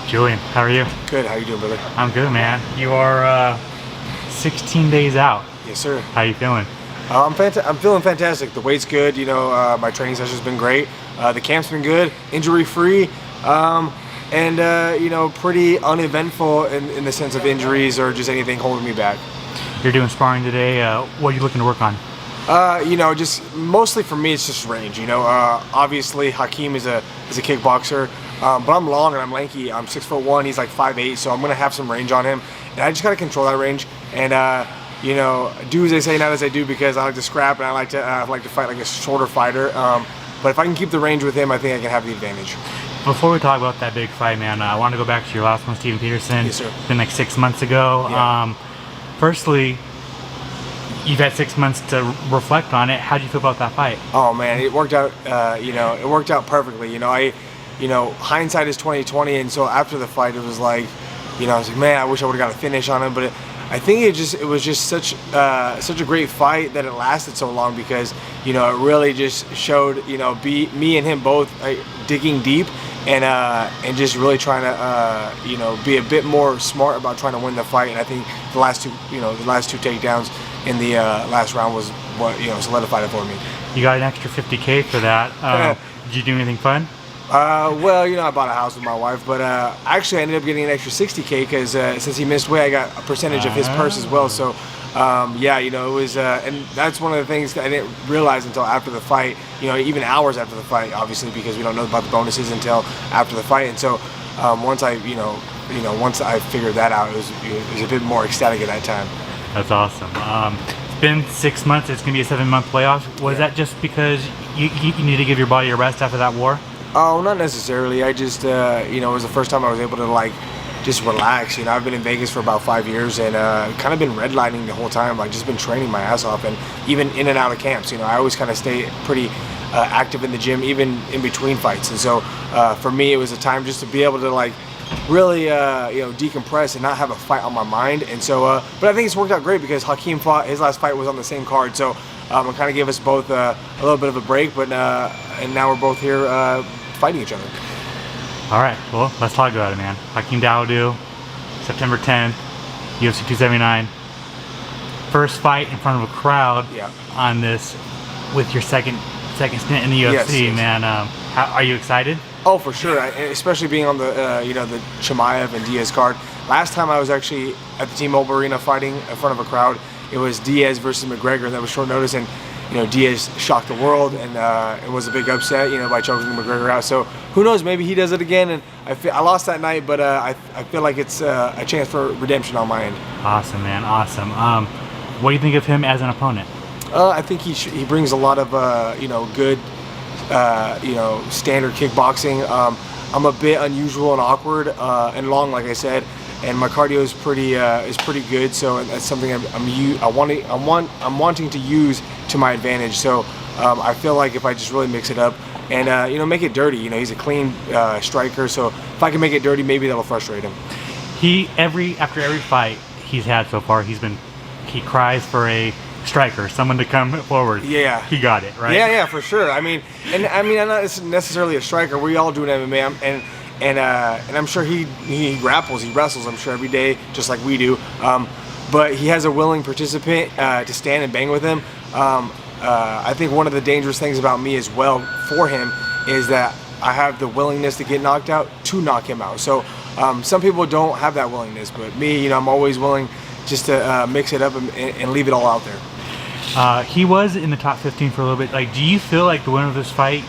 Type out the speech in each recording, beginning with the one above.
Julian, how are you? Good. How you doing, brother? I'm good, man. You are 16 days out. Yes, sir. How you feeling? I'm feeling fantastic. The weight's good. You know, my training session's been great. The camp's been good, injury-free, and you know, pretty uneventful in the sense of injuries or just anything holding me back. You're doing sparring today. What are you looking to work on? You know, just mostly for me, it's just range. You know, obviously Hakeem is a kickboxer, but I'm long and I'm lanky. I'm 6'1". He's like 5'8", so I'm gonna have some range on him, and I just gotta control that range and you know, do as they say, not as I do, because I like to scrap and I like to fight like a shorter fighter. But if I can keep the range with him, I think I can have the advantage. Before we talk about that big fight, man, I want to go back to your last one, Stephen Peterson. Yes, sir. It's been like 6 months ago. Yeah. Firstly, you've had 6 months to reflect on it. How do you feel about that fight? Oh man, it worked out. You know, it worked out perfectly. You know, hindsight is 20/20, and so after the fight, it was like, you know, I was like, man, I wish I would have got a finish on him, but I think it was just such a great fight that it lasted so long, because you know, it really just showed, you know, me and him both digging deep and just really trying to you know, be a bit more smart about trying to win the fight. And I think the last two takedowns in the last round was what, you know, solidified it for me. You got an extra $50K for that. Did you do anything fun? Well, you know, I bought a house with my wife, but actually I ended up getting an extra $60K because since he missed weight, I got a percentage of his purse as well. So, yeah, you know, it was, and that's one of the things that I didn't realize until after the fight. You know, even hours after the fight, obviously, because we don't know about the bonuses until after the fight. And so, once I figured that out, it was a bit more ecstatic at that time. That's awesome. It's been 6 months. It's gonna be a 7-month layoff. Was that just because you need to give your body a rest after that war? Oh, not necessarily. I just, you know, it was the first time I was able to, like, just relax. You know, I've been in Vegas for about 5 years and kind of been redlining the whole time. Like, just been training my ass off, and even in and out of camps. You know, I always kind of stay pretty active in the gym, even in between fights. And so, for me, it was a time just to be able to, like, really, you know, decompress and not have a fight on my mind. And so, but I think it's worked out great because Hakeem fought, his last fight was on the same card. So, it kind of gave us both a little bit of a break, but, and now we're both here fighting each other. All right, well, let's talk about it, man. Hakeen Dawodu, September 10th, UFC 279. First fight in front of a crowd on this with your second stint in the UFC, yes. Man. Are you excited? Oh, for sure, especially being on the you know, the Chimaev and Diaz card. Last time I was actually at the T-Mobile Arena fighting in front of a crowd, it was Diaz versus McGregor. That was short notice, and you know, Diaz shocked the world, and it was a big upset, you know, by choking McGregor out. So who knows? Maybe he does it again. And I lost that night, but I feel like it's a chance for redemption on my end. Awesome, man. Awesome. What do you think of him as an opponent? I think he brings a lot of you know, good you know, standard kickboxing. I'm a bit unusual and awkward and long, like I said, and my cardio is pretty good. So that's something I'm wanting to use to my advantage. So I feel like if I just really mix it up and you know, make it dirty. You know, he's a clean striker, so if I can make it dirty, maybe that'll frustrate him. After every fight he's had so far, he cries for a striker, someone to come forward. Yeah, he got it right. Yeah, for sure. I mean, I'm not necessarily a striker. We all do an MMA, and I'm sure he grapples, he wrestles, I'm sure, every day, just like we do. But he has a willing participant to stand and bang with him. I think one of the dangerous things about me as well for him is that I have the willingness to get knocked out to knock him out. So some people don't have that willingness, but me, you know, I'm always willing just to mix it up and leave it all out there. He was in the top 15 for a little bit. Like, do you feel like the winner of this fight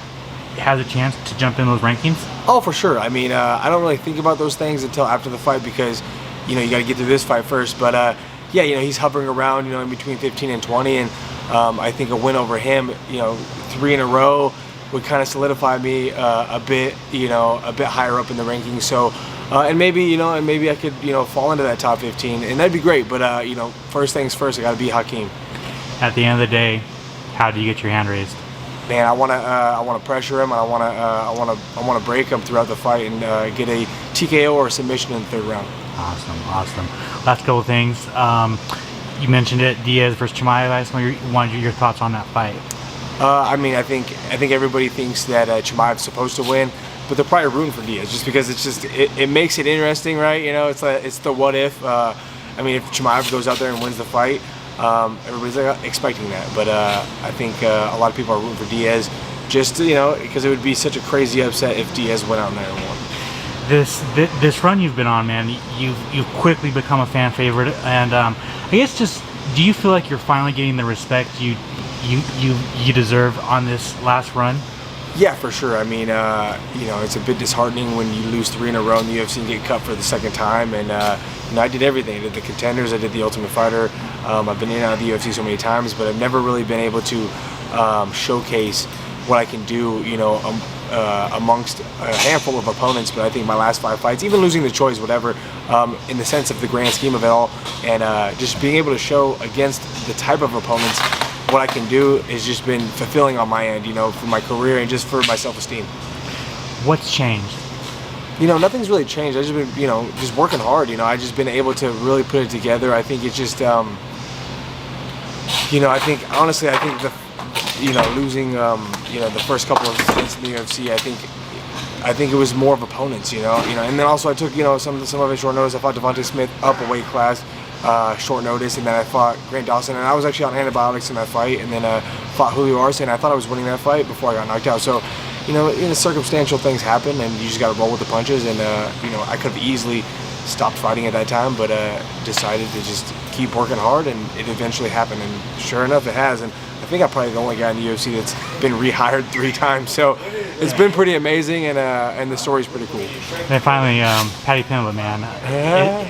has a chance to jump in those rankings? Oh, for sure. I mean, I don't really think about those things until after the fight because, you know, you got to get through this fight first. But yeah, you know, he's hovering around, you know, in between 15 and 20, and I think a win over him, you know, 3 in a row would kind of solidify me a bit, you know, a bit higher up in the rankings. So, and maybe, you know, I could, you know, fall into that top 15, and that'd be great. But you know, first things first, I got to beat Hakeem. At the end of the day, how do you get your hand raised? Man, I wanna pressure him, and I wanna break him throughout the fight and get a TKO or a submission in the 3rd round. Awesome. Last couple things. You mentioned it, Diaz versus Chimaev. I just wanted your thoughts on that fight. I mean, I think everybody thinks that Chimaev's supposed to win. but they're probably rooting for Diaz just because it makes it interesting, right? You know, it's the what if. I mean, if Chimaev goes out there and wins the fight, everybody's expecting that. But I think a lot of people are rooting for Diaz, just because it would be such a crazy upset if Diaz went out there and won. This run you've been on, man, you've quickly become a fan favorite, and I guess just do you feel like you're finally getting the respect you deserve on this last run? Yeah, for sure. I mean, it's a bit disheartening when you lose 3 in a row in the UFC and get cut for the second time. And I did everything. I did the Contenders. I did the Ultimate Fighter. I've been in and out of the UFC so many times, but I've never really been able to showcase what I can do, amongst a handful of opponents. But I think my last 5 fights, even losing the choice, whatever, in the sense of the grand scheme of it all, and just being able to show against the type of opponents what I can do has just been fulfilling on my end, for my career and just for my self-esteem. What's changed? Nothing's really changed. I've just been, just working hard. I've just been able to really put it together. I think it's just, I think honestly, losing, the first couple of stints in the UFC, I think it was more of opponents, and then also I took, some of it short notice. I fought Devontae Smith up a weight class. Short notice, and then I fought Grant Dawson, and I was actually on antibiotics in that fight, and then fought Julio Arce, and I thought I was winning that fight before I got knocked out. So, circumstantial things happen, and you just got to roll with the punches, and I could have easily stopped fighting at that time, but decided to just keep working hard, and it eventually happened, and sure enough, it has. And I think I'm probably the only guy in the UFC that's been rehired 3 times, so it's been pretty amazing, and the story's pretty cool. And finally, Paddy Pimblett, man,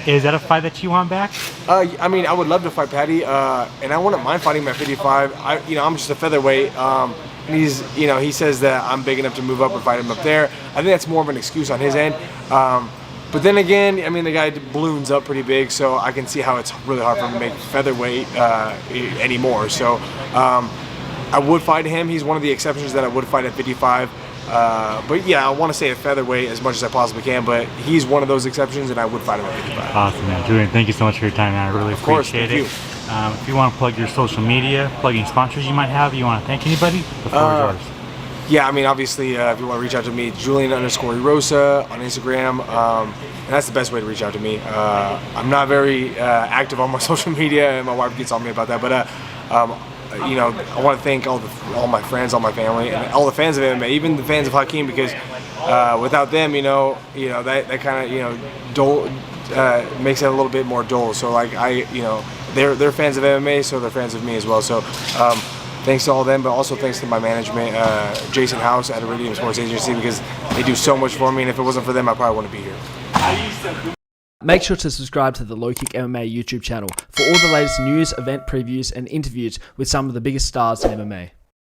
is that a fight that you want back? I mean, I would love to fight Paddy, and I wouldn't mind fighting him at 55. I'm just a featherweight, and he's, he says that I'm big enough to move up and fight him up there. I think that's more of an excuse on his end. But then again, I mean, the guy balloons up pretty big, so I can see how it's really hard for him to make featherweight anymore. So I would fight him. He's one of the exceptions that I would fight at 55. But yeah, I want to say at featherweight as much as I possibly can, but he's one of those exceptions, and I would fight him at 55. Awesome, man. Julian, thank you so much for your time, man. I really appreciate it. If you want to plug your social media, plug any sponsors you might have, you want to thank anybody, the floor is yours. Yeah, I mean, obviously, if you want to reach out to me, Julian_Erosa on Instagram, and that's the best way to reach out to me. I'm not very active on my social media, and my wife gets on me about that, but I want to thank all my friends, all my family, and all the fans of MMA, even the fans of Hakeem, because without them, that kind of makes it a little bit more dull. So like they're fans of MMA, so they're fans of me as well. So thanks to all of them, but also thanks to my management, Jason House at Iridium Sports Agency, because they do so much for me, and if it wasn't for them, I probably wouldn't be here. Make sure to subscribe to the LowKick MMA YouTube channel for all the latest news, event previews, and interviews with some of the biggest stars in MMA.